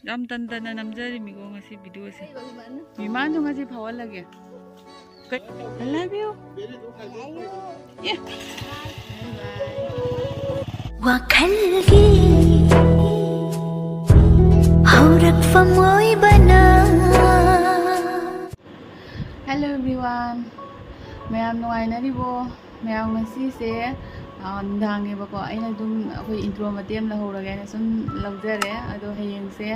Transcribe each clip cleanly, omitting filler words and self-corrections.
Jam tan namjari mi go ngasi video se. Miman jo ngasi phawal lage. I love you. Yeah. Wakalgi haurak famoy bana. Hello everyone. Mayam nuwainaribo. Mayam ngasi se dange bako aina dum akhoi intro matem la horaga na sum laujare ado hayeng se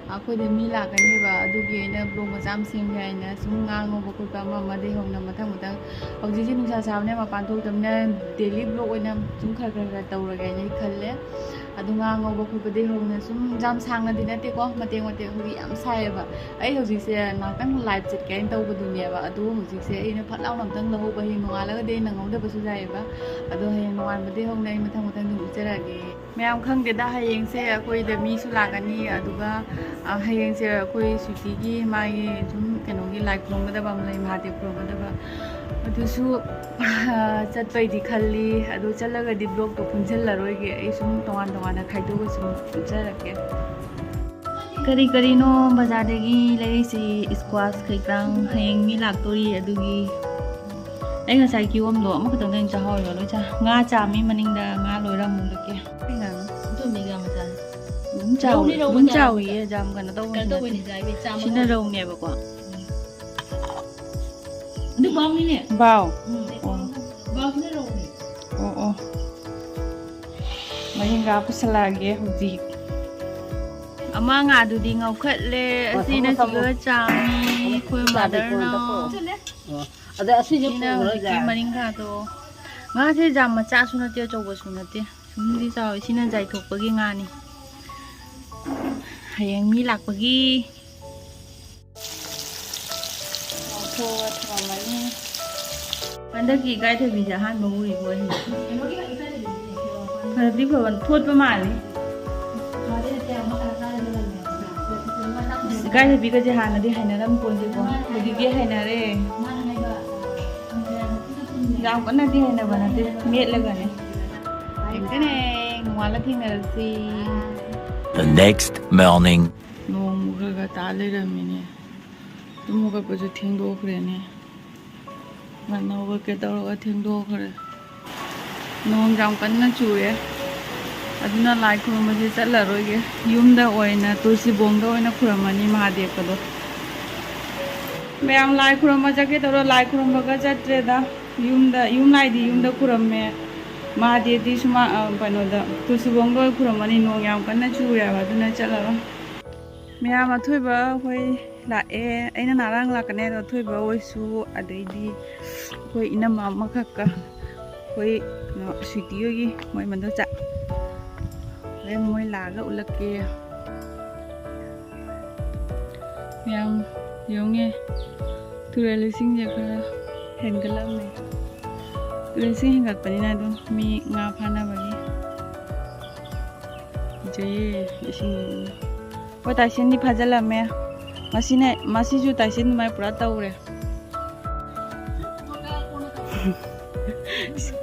akhoi de mi la kani ba adugi aina blog majam singha aina sum ngango bako ka ma ma de hongna mathang mathang hauji ji nungsa samne ma pan thok tamne daily blog oina sum khar tawraga ni khalle adu ngango bako ba de hongna sum jam sangna dinate ko mateng mate hogi am sai ba ai hauji se na tang live chat kain taw ba dunia ba adu hauji se aina phatlaw nam tang la ho ba hi nongala ga de nangom de ba su jai ba ado hayeng bade hong nai mathang mathang du charage mayam khang de da hayeng se akoi de mi su lagani aduga hayeng se akoi suti gi mai sum keno gi like from da bam lai ma de from da ba adu su chat pai di khalli adu chalaga di blog to punjal la roi ge ai sum tongan tongan na khaido ga sum charage kari kari no bazar de gi lai si squash khai krang hayeng mi lak tori adugi ai nga sai kiwom do ma khutang dang cha hoi lo cha nga cha mi maning da nga loi ra mung ke nga tu mi ga ma cha bún chao yi jam kan to ni jai be cha ma sin rau ne ba kwa du bang ni ne bao bang ni rau ni oh maning ga pusala ge huji ama nga du di ngau khat le asina siga cha mi khoi mother no ada asi je ina ki maning ga to nga se jam ma cha su na te chow ba su na te sum di sa sina jai thok pa gi nga ni hayang mi lak pa gi tho tho ma ni panda ki gai the bi ja han ba mu ri bo hi phar di phan thot pa ma ni gai the bi ga je han na di haina ram pon je ko di ge haina re jam kan na di haina bana de met la ga ne ekane ngwala thing na si The next morning. nong ga ta le ra mi ne tum ga pa ju thing do khre ne ma no ga ke ta ga thing do khre nong jam kan na chu ye aduna lai khu ma je chat la roi ge yum da oina tulsi bong da oina khura mani mahadev ka do mayam lai khura ma ja ke to lai khura ma ga chat re da yum lai di yum da khura me mahadev di suma pano da tulsi bong do khura mani nong yam kan na chu ya ba aduna chat la ro mayam a thoi ba hoi la e aina narang la kane ro thoi ba oi su adai di hoi enama ma khak ka hoi no sweetie gi moi man do cha lên môi lá gậu lực kia yang giống nghe tu lấy sinh nhật hình cái lâm này tu lấy sinh hình cái này đâu mi ngà phana bagi jadi sinh ôi tài sinh đi phá ra làm mẹ masih ju tài sinh mai pura tàu rồi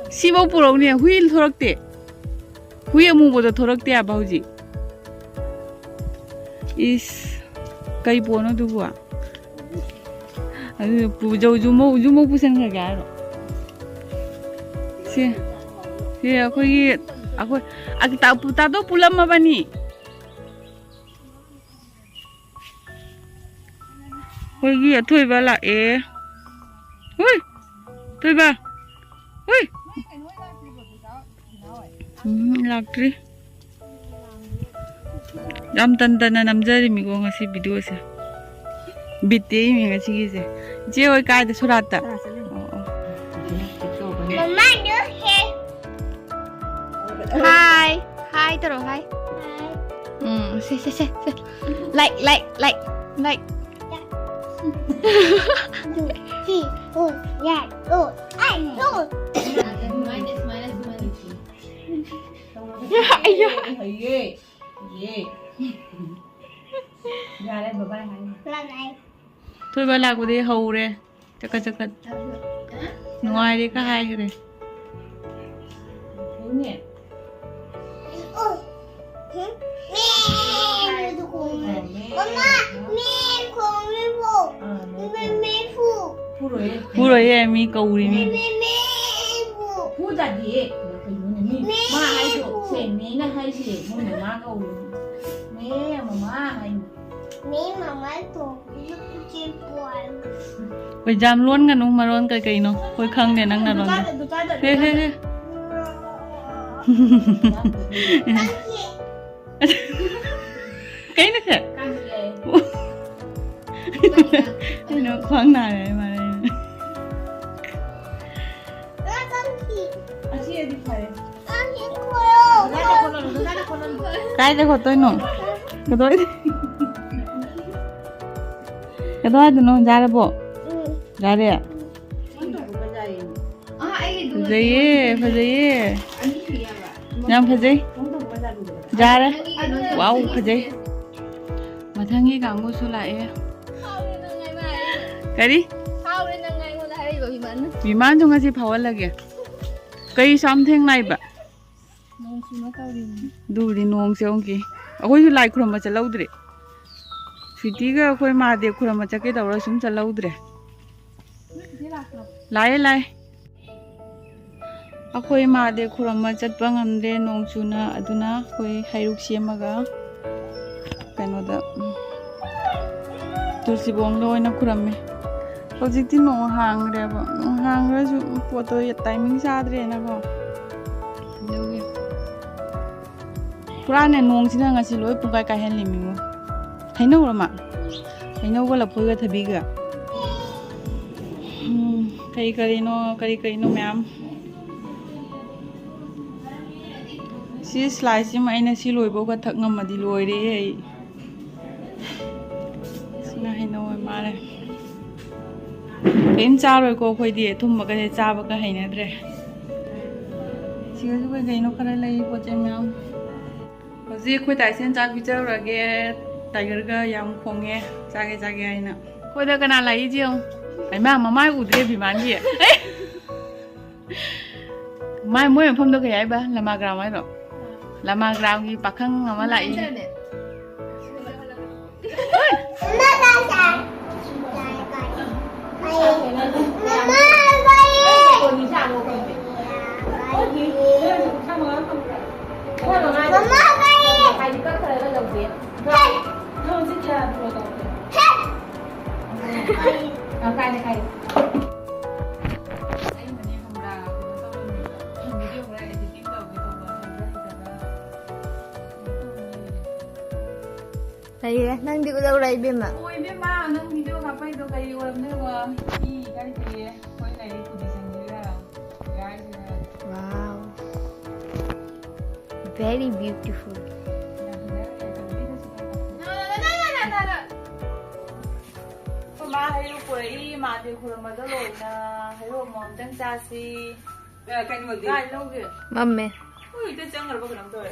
si bao pura này hui thorak te hui amu bodo thorak te abauji is kai bono du wa adu pu jau jumo pusen kha ga ro si akhoi akta puta do pulam ma bani hoi gi athoi ba la e hoi thoi ba hoi Laktri jam tan namjari mi go ngasi video se bitte mi ngasi gi se je oi kai de surata Mama do hi taro hi say like thôi ba là của đi hầu đây chắc ngoài đi có hai rồi 후로에 미 거우리미. 후자디. 마 하이도 세미나 하이시 뭐 마가 오리. 네 엄마 하이. Phải jam luôn ngân không mà luôn cái nó khôi khăng để năng nào thế thế cái nữa kìa nó khoáng nào đấy mà cái cho tôi nổ cái tôi nó ra được bộ ra đi ạ phải gì nhắm phải gì ra đấy wow phải gì mà thằng ấy càng ngồi xuống lại cái đi vì mang trong cái gì phao là kìa cây xăm thế này bà đủ đi nông xe ông kì akhoi lại khurma cha lâu dre fiti ga akhoi ma de khurma cha ke dawra sum cha lâu dre lai akhoi ma de khurma chat bangam de nong chuna aduna khoi hairuk semaga kaino da tulsi bong loina khuramme hojikti nong hang re ba nong hang ra su poto ya timing sa dre na ko dogi Purane nong sina ngasi loi pungkai ka hen limingo haino rama haino wala phoga thabiga kari no ma'am si slice ma ina si loi bo ka thak ngam adi loi re ei sina haino ma re ken cha roi ko khoi di thum ma ka cha ba ka haina dre si ga ju ga no kara lai po che ma'am Hozir khoi tai sen chak bichar rage tiger ga yam khonge chage aina khoi da kana lai ji ong ai ma mai udre bi man ji mai moi phom do ga ai ba lama gram ai ro lama gram gi pakhang ngama lai Đây nang di ko daw rai bema. Oi be ma nang video ka pai do kai oram ne wa ki kari ki koi lai ku di sang dira guys Wow. Very beautiful. Ma hayu koi ma de khurma do loi na hayu mom tang cha si kai mo di kai lo ge Mamme. ui te chang gar ba gram to re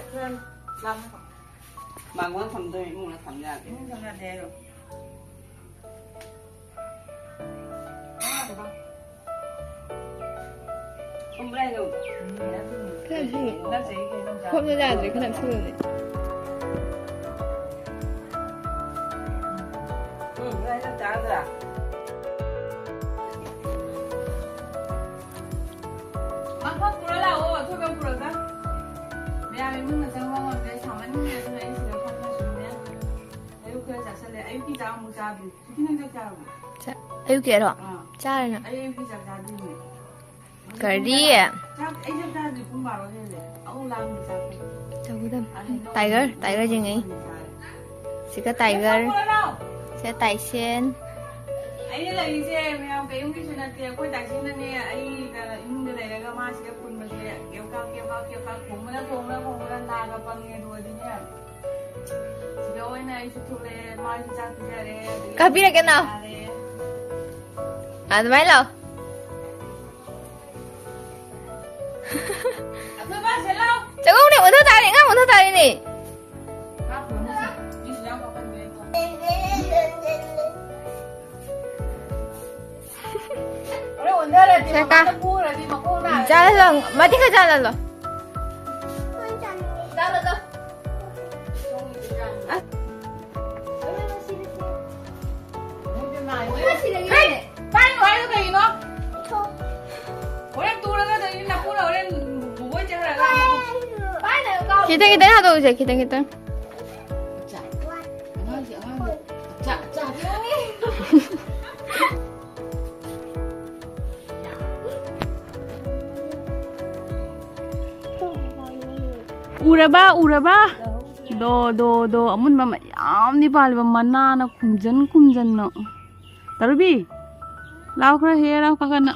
lam Mang quán thầm tôi muốn là thầm ra thì không ra đè rồi không đây đâu. Cái gì? lớp gì cái không Không ra ra rồi cái làm sao rồi? Đây nó trả rồi à? 막 확 불어라고 소변 불어가 mẹ mình muốn là trong vòng cái sáu anh nghe cho anh sẽ không có chuyện nữa ai cứ giả sử là ai cứ giáo một giáo đi khi nào giáo 자, 여기 로. 자르나. ai cứ giáo giáo đi 거리. giáo ai giáo giáo đi cũng bảo thế này ông làm gì giáo 저거든. tiger 중에. 지가 tiger. 제 다이센. ai là gì xem mẹ cái ông cái chuyện này kia quay đại chiến này nè ai là ông cái này là mà sẽ phun mà sẽ kéo cao cũng mà nó không là cái bằng nghe đùa đi nhá chỉ có này chút thôi mai sẽ chắc cái này Kapira cái nào? À mấy lâu? Thưa bác sẽ lâu 저거 우리 원터 다리가 원터 다리니. 잠깐. 잘랐어. 마디가 잘랐어. 잘랐어. 아. 빨리 와요, 그이 너. 기대 하도 이제 기대. 자. Uraba. Do amun mama yam ni pal ba mana na kumjan no. Tarubi. Lau kra he ra ka kana.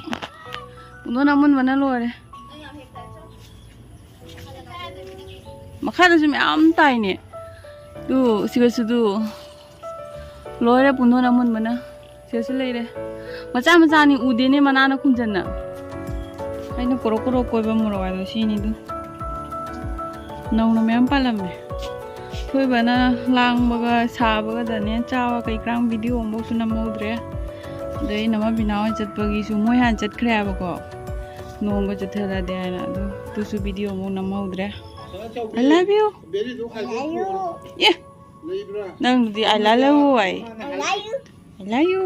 Uno na mun mana lore. Makha sum yam tai ne. Du siga sudu. Lore puno na mun mana. Sesle re. Macha ni ude ne mana na kumjan na. Ai no koro koiba muro wa do si ni du. Nong na mem palame. Koiba na lang baga sa baga dane chawa kai krang video mo su na modre. Dei nama binaw chat bagi su moi han chat khre ba ko. Nong ba chat thara de na do tu su video mo na modre. I love you. Yeah. Nang di I love you ai. I love you.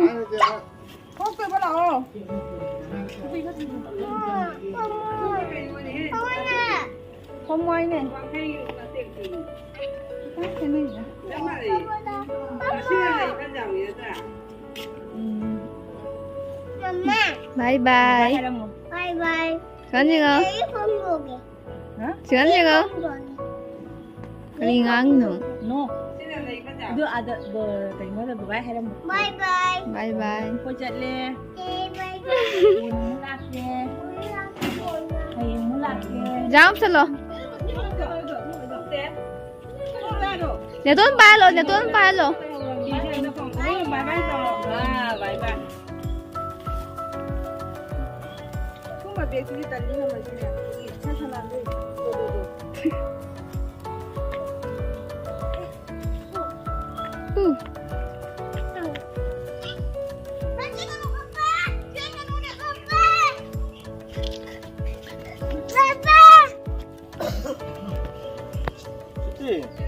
Không ngoài này. Bye bye. Siapa sih kau? Siapa sih kau? Kelingang no. No. Itu ada bertemu ada berbaik hay lắm. Bye bye. Cô chật le. Muốn lạc le. Hay muốn lạc le. Jump solo. Để tuấn ba lo.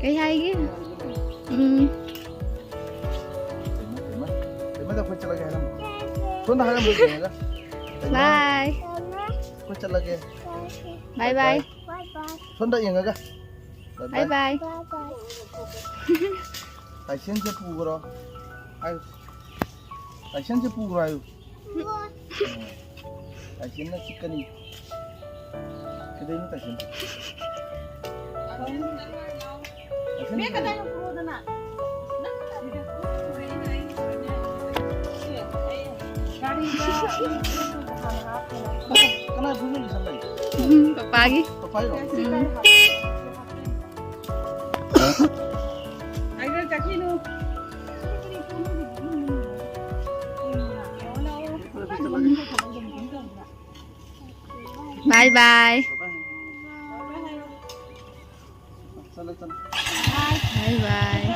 Cái hay ghê. Bye. Bye bye. Bye bye. Aisyah pura. Aisyah pura ayu. Aisyah nak chicken ni. Kedai ni tak Aisyah. Mẹ cái tay không có nè. Kenapa dulu di sana? Pagi. Papai loh. Ayo kaki lu. Bye bye. Sana. Bye bye.